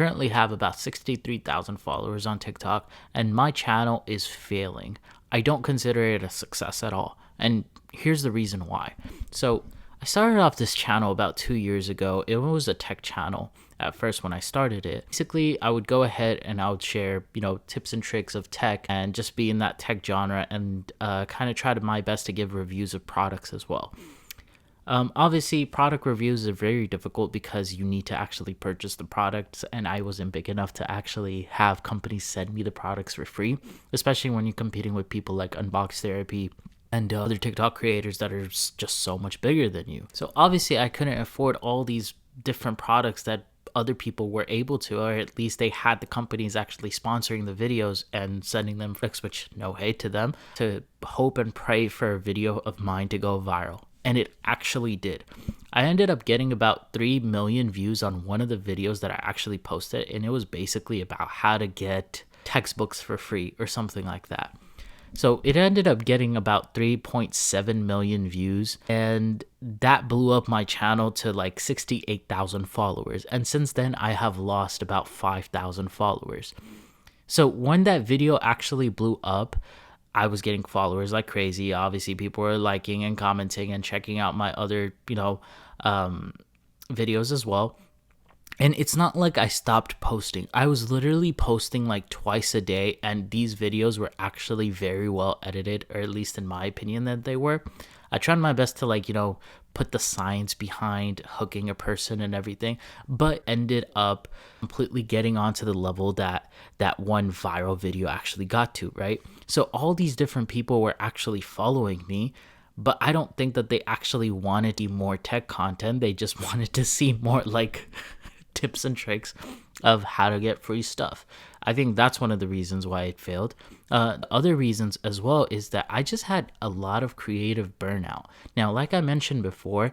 currently have about 63,000 followers on TikTok, and my channel is failing. I don't consider it a success at all. And here's the reason why. So I started off this channel about 2 years ago. It was a tech channel at first when I started it. Basically, I would go ahead and I would share, tips and tricks of tech and just be in that tech genre and kind of try to my best to give reviews of products as well. Obviously, product reviews are very difficult because you need to actually purchase the products, and I wasn't big enough to actually have companies send me the products for free, especially when you're competing with people like Unbox Therapy and other TikTok creators that are just so much bigger than you. So obviously, I couldn't afford all these different products that other people were able to, or at least they had the companies actually sponsoring the videos and sending them flicks, which no hate to them, to hope and pray for a video of mine to go viral. And it actually did. I ended up getting about 3 million views on one of the videos that I actually posted, and it was basically about how to get textbooks for free or something like that. So it ended up getting about 3.7 million views, and that blew up my channel to like 68,000 followers. And since then, I have lost about 5,000 followers. So when that video actually blew up, I was getting followers like crazy. Obviously, people were liking and commenting and checking out my other, videos as well. And it's not like I stopped posting. I was literally posting like twice a day, and these videos were actually very well edited, or at least in my opinion that they were. I tried my best to put the science behind hooking a person and everything, but ended up completely getting onto the level that one viral video actually got to, right? So all these different people were actually following me, but I don't think that they actually wanted to see more tech content. They just wanted to see more tips and tricks of how to get free stuff. I think that's one of the reasons why it failed. Other reasons as well is that I just had a lot of creative burnout. Now, like I mentioned before,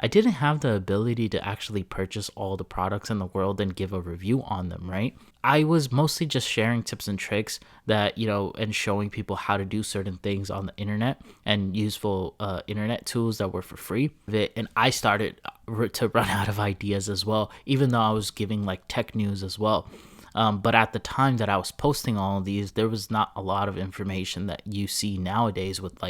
I didn't have the ability to actually purchase all the products in the world and give a review on them, right? I was mostly just sharing tips and tricks that, and showing people how to do certain things on the internet and useful internet tools that were for free. And I started to run out of ideas as well, even though I was giving tech news as well. But at the time that I was posting all of these, there was not a lot of information that you see nowadays with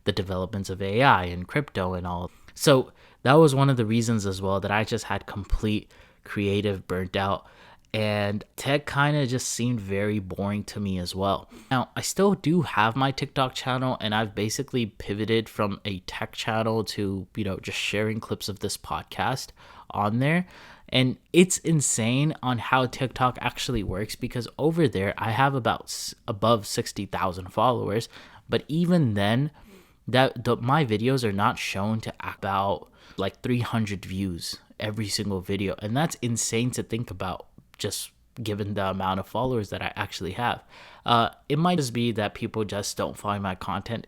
the developments of AI and crypto and all. So that was one of the reasons as well that I just had complete creative burnt out, and tech kind of just seemed very boring to me as well. Now, I still do have my TikTok channel, and I've basically pivoted from a tech channel to, just sharing clips of this podcast on there. And it's insane on how TikTok actually works, because over there I have above 60,000 followers, but even then, my videos are not shown to about 300 views every single video, and that's insane to think about, just given the amount of followers that I actually have. It might just be that people just don't find my content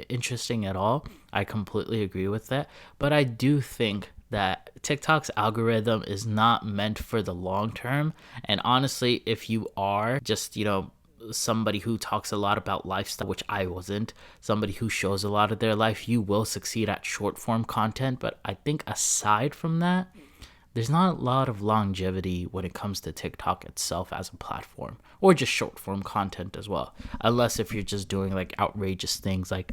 interesting at all. I completely agree with that, but I do think that TikTok's algorithm is not meant for the long term. And honestly, if you are just, somebody who talks a lot about lifestyle, which I wasn't, somebody who shows a lot of their life, you will succeed at short form content. But I think aside from that, there's not a lot of longevity when it comes to TikTok itself as a platform, or just short form content as well. Unless if you're just doing outrageous things, like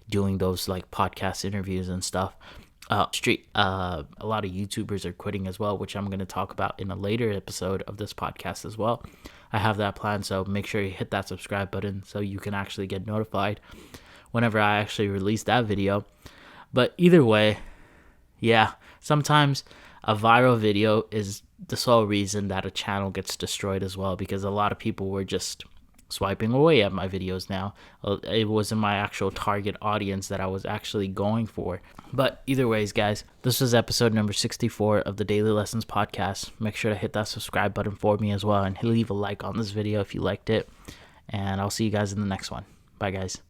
doing those podcast interviews and stuff. A lot of YouTubers are quitting as well, which I'm going to talk about in a later episode of this podcast as well. I have that plan, so make sure you hit that subscribe button so you can actually get notified whenever I actually release that video. But either way, yeah, sometimes a viral video is the sole reason that a channel gets destroyed as well, because a lot of people were just swiping away at my videos now. It wasn't my actual target audience that I was actually going for. But either ways, guys, this was episode number 64 of the Daily Lessons podcast. Make sure to hit that subscribe button for me as well, and leave a like on this video if you liked it. And I'll see you guys in the next one. Bye, guys.